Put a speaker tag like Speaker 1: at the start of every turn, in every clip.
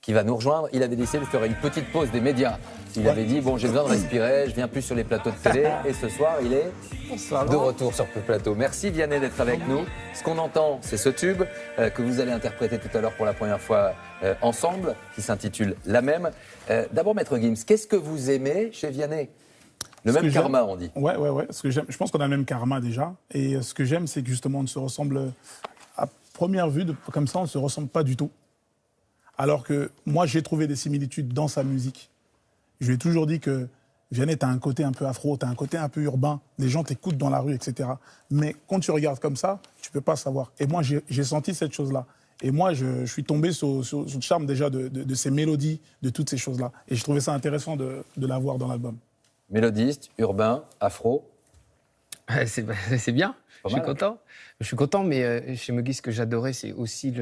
Speaker 1: qui va nous rejoindre. Il avait décidé de faire une petite pause des médias. Il avait dit, bon, j'ai besoin de respirer, je viens plus sur les plateaux de télé. Et ce soir, il est de retour sur le plateau. Merci Vianney d'être avec nous. Ce qu'on entend, c'est ce tube que vous allez interpréter tout à l'heure pour la première fois ensemble, qui s'intitule La Même. D'abord, Maître Gims, qu'est-ce que vous aimez chez Vianney ? Le même karma, on dit.
Speaker 2: Ouais. Ce que j'aime, je pense qu'on a le même karma déjà. Et ce que j'aime, c'est que justement, on se ressemble, à première vue, comme ça, on ne se ressemble pas du tout. Alors que moi, j'ai trouvé des similitudes dans sa musique. Je lui ai toujours dit que Vianney, tu as un côté un peu afro, tu as un côté un peu urbain. Les gens t'écoutent dans la rue, etc. Mais quand tu regardes comme ça, tu ne peux pas savoir. Et moi, j'ai senti cette chose-là. Et moi, je suis tombé sur le charme déjà de ces mélodies, de toutes ces choses-là. Et je trouvais ça intéressant de l'avoir dans l'album.
Speaker 1: Mélodiste, urbain, afro.
Speaker 3: C'est bien, je suis content. Je suis content, mais chez Meggy, ce que j'adorais, c'est aussi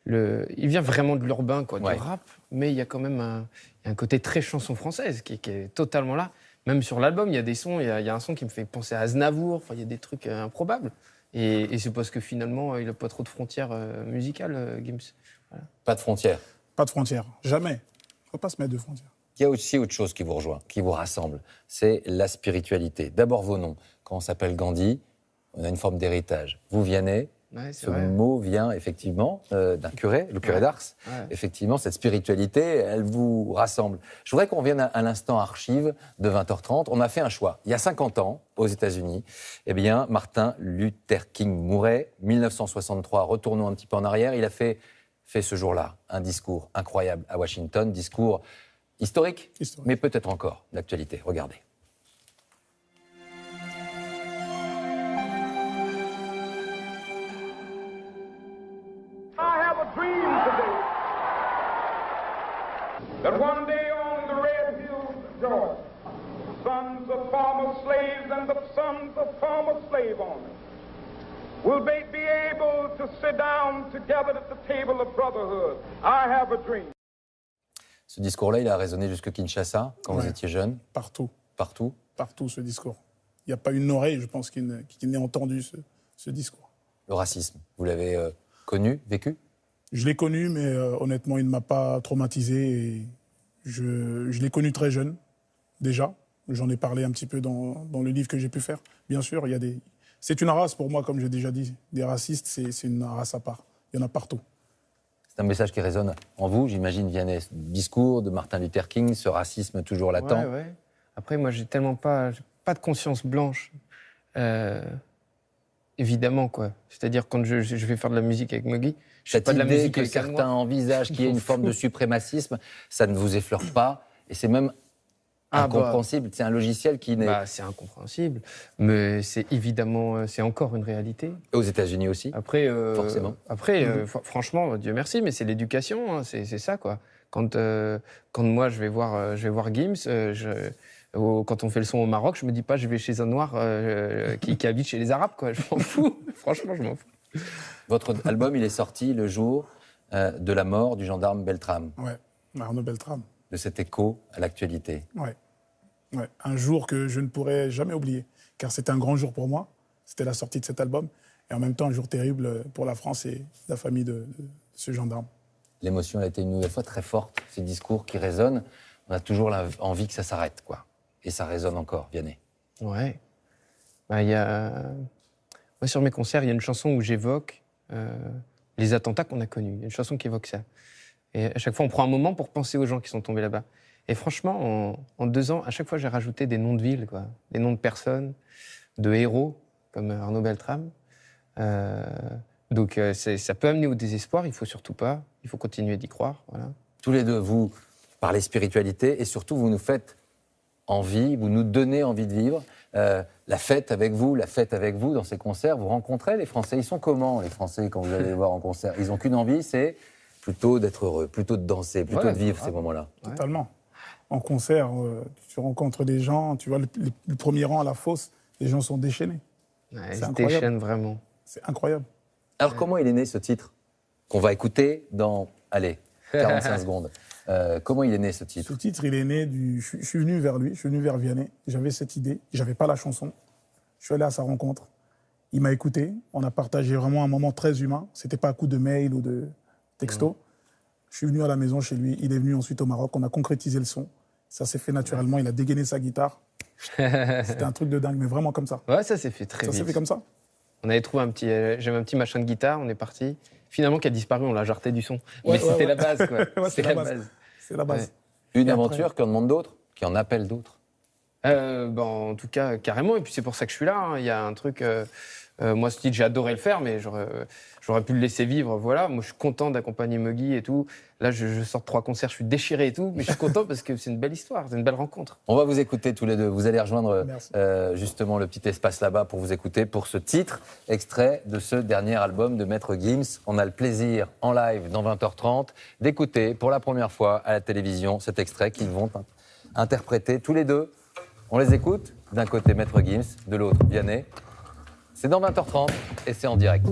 Speaker 3: il vient vraiment de l'urbain, quoi, du rap, mais il y a quand même un côté très chanson française qui est totalement là. Même sur l'album, il y a des sons, il y a un son qui me fait penser à Aznavour, enfin, il y a des trucs improbables. Et c'est parce que finalement, il n'a pas trop de frontières musicales, Gims. Voilà.
Speaker 1: Pas de frontières.
Speaker 2: Pas de frontières, jamais. Il ne faut pas se mettre de frontières.
Speaker 1: Il y a aussi autre chose qui vous rejoint, qui vous rassemble, c'est la spiritualité. D'abord vos noms. Quand on s'appelle Gandhi, on a une forme d'héritage. Vous, Vianney, ce mot vient effectivement d'un curé, le curé d'Ars. Ouais. Effectivement, cette spiritualité, elle vous rassemble. Je voudrais qu'on revienne à l'instant archive de 20h30. On a fait un choix. Il y a 50 ans, aux États-Unis, eh bien, Martin Luther King mourait, 1963. Retournons un petit peu en arrière. Il a fait ce jour-là un discours incroyable à Washington, discours historique, mais peut-être encore d'actualité. Regardez.
Speaker 4: I have a dream today that one day on the red hills of Georgia, sons of former slaves and the sons of former slave owners will be able to sit down together at the table of brotherhood. I have a dream.
Speaker 1: Ce discours-là, il a résonné jusque Kinshasa, quand vous étiez jeune.
Speaker 2: Partout.
Speaker 1: Partout.
Speaker 2: Partout, ce discours. Il n'y a pas une oreille, je pense, qui n'ait entendu ce discours.
Speaker 1: Le racisme, vous l'avez connu, vécu ?
Speaker 2: Je l'ai connu, mais honnêtement, il ne m'a pas traumatisé. Et je l'ai connu très jeune, déjà. J'en ai parlé un petit peu dans le livre que j'ai pu faire. Bien sûr, c'est une race pour moi, comme j'ai déjà dit. Des racistes, c'est une race à part. Il y en a partout. C'est
Speaker 1: un message qui résonne en vous, j'imagine, Vianney. Discours de Martin Luther King, ce racisme toujours latent.
Speaker 3: Ouais. Après, moi, j'ai tellement pas de conscience blanche. Évidemment, quoi. C'est-à-dire, quand je vais faire de la musique avec Meggy, je fais pas de la musique
Speaker 1: que certains envisagent qu'il y ait une forme de suprémacisme, ça ne vous effleure pas. Et c'est même incompréhensible. C'est un logiciel qui n'est...
Speaker 3: c'est incompréhensible. Mais c'est évidemment... c'est encore une réalité.
Speaker 1: Et aux États-Unis aussi,
Speaker 3: après,
Speaker 1: forcément.
Speaker 3: Après, franchement, Dieu merci, mais c'est l'éducation. Hein, c'est ça, quoi. Quand moi, je vais voir Gims... quand on fait le son au Maroc, je me dis pas je vais chez un noir qui habite chez les Arabes, quoi. Je m'en fous. Franchement, je m'en fous.
Speaker 1: Votre album, il est sorti le jour de la mort du gendarme Beltrame.
Speaker 2: Ouais, Arnaud Beltrame.
Speaker 1: De cet écho à l'actualité.
Speaker 2: Ouais. Un jour que je ne pourrai jamais oublier, car c'était un grand jour pour moi. C'était la sortie de cet album, et en même temps un jour terrible pour la France et la famille de ce gendarme.
Speaker 1: L'émotion a été une nouvelle fois très forte. Ces discours qui résonnent, on a toujours envie que ça s'arrête, quoi. Et ça résonne encore, Vianney.
Speaker 3: Ouais. Moi, sur mes concerts, il y a une chanson où j'évoque les attentats qu'on a connus. Il y a une chanson qui évoque ça. Et à chaque fois, on prend un moment pour penser aux gens qui sont tombés là-bas. Et franchement, en 2 ans, à chaque fois, j'ai rajouté des noms de villes, quoi. Des noms de personnes, de héros, comme Arnaud Beltrame. Donc, ça peut amener au désespoir. Il faut surtout pas. Il faut continuer d'y croire. Voilà.
Speaker 1: Tous les deux, vous parlez spiritualité et surtout, vous nous faites envie, vous nous donnez envie de vivre. La fête avec vous dans ces concerts. Vous rencontrez les Français. Ils sont comment, les Français, quand vous allez les voir en concert? Ils n'ont qu'une envie, c'est plutôt d'être heureux, plutôt de danser, plutôt de vivre ces moments-là.
Speaker 2: Totalement. En concert, tu rencontres des gens, tu vois, le premier rang à la fosse, les gens sont déchaînés.
Speaker 3: Ouais, ils se déchaînent vraiment.
Speaker 2: C'est incroyable.
Speaker 1: Alors, comment il est né, ce titre qu'on va écouter dans, 45 secondes. Comment il est né, ce titre?
Speaker 2: Ce titre, il est né Je suis venu vers lui, je suis venu vers Vianney. J'avais cette idée, j'avais pas la chanson. Je suis allé à sa rencontre. Il m'a écouté. On a partagé vraiment un moment très humain. C'était pas à coup de mail ou de texto. Je suis venu à la maison chez lui, il est venu ensuite au Maroc, on a concrétisé le son. Ça s'est fait naturellement, il a dégainé sa guitare. C'était un truc de dingue, mais vraiment comme ça.
Speaker 3: Ouais, ça s'est fait très vite.
Speaker 2: Ça s'est fait comme ça.
Speaker 3: On avait trouvé j'avais un petit machin de guitare, on est parti. Finalement, qui a disparu, on l'a jarté du son. Mais c'était la base, quoi.
Speaker 2: C'est la base. C'est la base.
Speaker 1: Une aventure qui en demande d'autres, qui en appelle d'autres.
Speaker 3: En tout cas, carrément. Et puis c'est pour ça que je suis là. Hein. Il y a un truc. Moi, ce titre, j'ai adoré le faire, mais j'aurais pu le laisser vivre. Voilà. Moi, je suis content d'accompagner Muggy et tout. Là, je sors de 3 concerts, je suis déchiré et tout, mais je suis content parce que c'est une belle histoire, c'est une belle rencontre.
Speaker 1: On va vous écouter tous les deux. Vous allez rejoindre justement le petit espace là-bas pour vous écouter pour ce titre, extrait de ce dernier album de Maître Gims. On a le plaisir en live dans 20h30 d'écouter pour la première fois à la télévision cet extrait qu'ils vont interpréter tous les deux. On les écoute. D'un côté Maître Gims, de l'autre Vianney. C'est dans 20h30 et c'est en direct.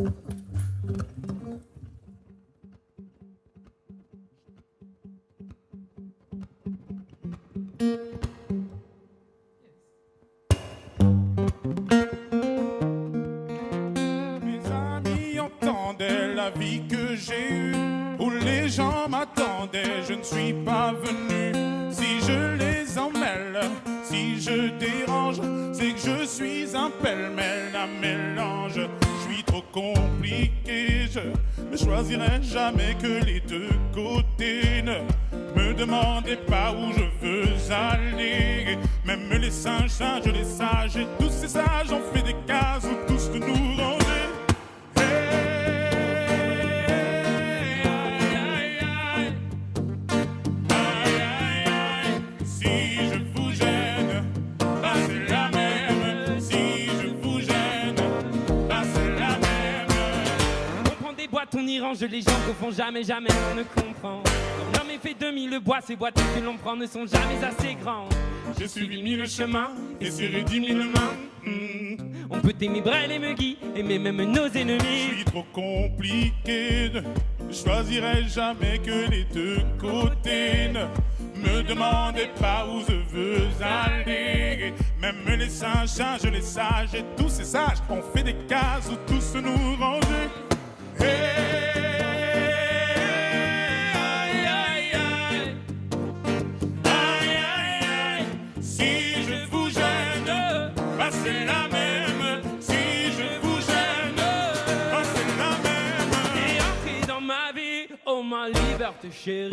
Speaker 5: Mes amis entendaient la vie que j'ai eue, où les gens m'attendaient, je ne suis pas venu. Si je les emmêle, si je dérange, c'est que je suis un pêle-mêle, un mélange. Je suis trop compliqué, je ne choisirai jamais que les deux côtés. Ne me demandez pas où je veux aller. Même les singes, les sages, et tous ces sages ont fait des cases où tous de nous ranger.
Speaker 6: On y range les gens qu'au fond jamais on ne comprend. L'homme est fait de mille bois, ces boîtes que l'on prend ne sont jamais assez grands.
Speaker 5: J'ai suivi 1000 chemins et serré 10 000 mains.
Speaker 6: On peut aimer Brel et Muggy, aimer même nos ennemis.
Speaker 5: Je suis trop compliqué, je choisirai jamais que les deux côtés. Ne me demandez pas où je veux aller. Même les singes, les sages et tous ces sages ont fait des cases où tous nous ranger. Si je vous gêne, bah c'est la même. Si je vous gêne, bah c'est la même.
Speaker 6: Et entrez dans ma vie, oh ma liberté chérie.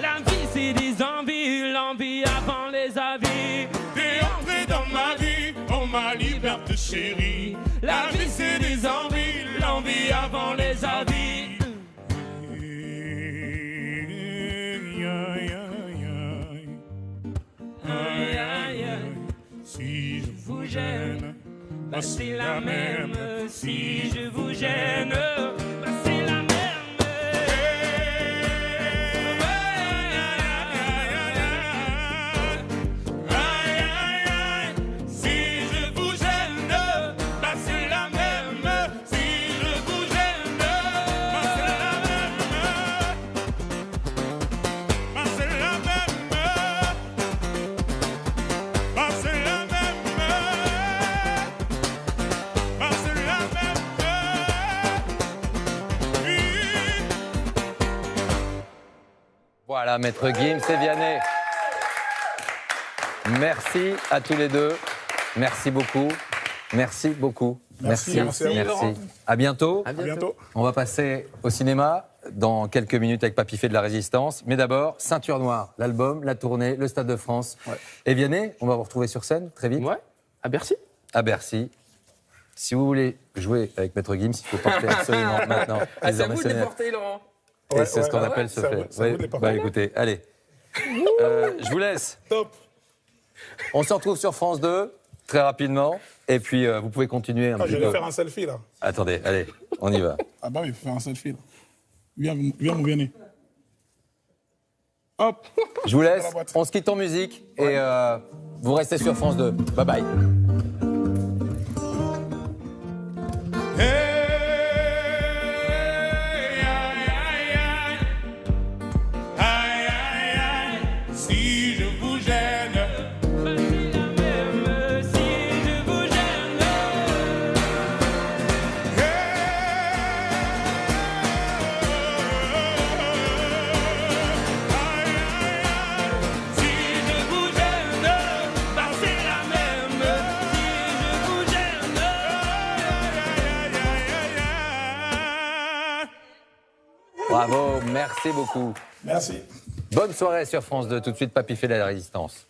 Speaker 6: La vie c'est des envies, l'envie avant les avis.
Speaker 5: T'es entré dans ma vie, oh ma liberté chérie. La vie c'est des envies, l'envie avant les avis. Si je vous gêne, bah c'est la même. Si je vous gêne, bah c'est la même.
Speaker 1: Voilà, Maître Gims et Vianney. Merci à tous les deux. Merci beaucoup. Merci beaucoup.
Speaker 2: Merci.
Speaker 1: À bientôt.
Speaker 2: À bientôt.
Speaker 1: On va passer au cinéma dans quelques minutes avec Papy fait de la Résistance. Mais d'abord, Ceinture Noire, l'album, la tournée, le Stade de France. Ouais. Et Vianney, on va vous retrouver sur scène très vite.
Speaker 3: Ouais, à Bercy.
Speaker 1: À Bercy. Si vous voulez jouer avec Maître Gims, il faut porter absolument maintenant.
Speaker 3: C'est à vous de les porter, Laurent.
Speaker 1: Et c'est ce qu'on appelle se faire. Bah écoutez, allez. Je vous laisse.
Speaker 2: Top.
Speaker 1: On se retrouve sur France 2, très rapidement. Et puis, vous pouvez continuer un petit peu.
Speaker 2: Je vais faire un selfie, là.
Speaker 1: Attendez, allez, on y va.
Speaker 2: Ah bah oui, il faut faire un selfie, là. Viens, mon Vianney. Hop.
Speaker 1: Je vous laisse. On se quitte en musique. Et vous restez sur France 2. Bye bye. Bravo, merci beaucoup.
Speaker 2: Merci.
Speaker 1: Bonne soirée sur France 2. Tout de suite, Papy fait la résistance.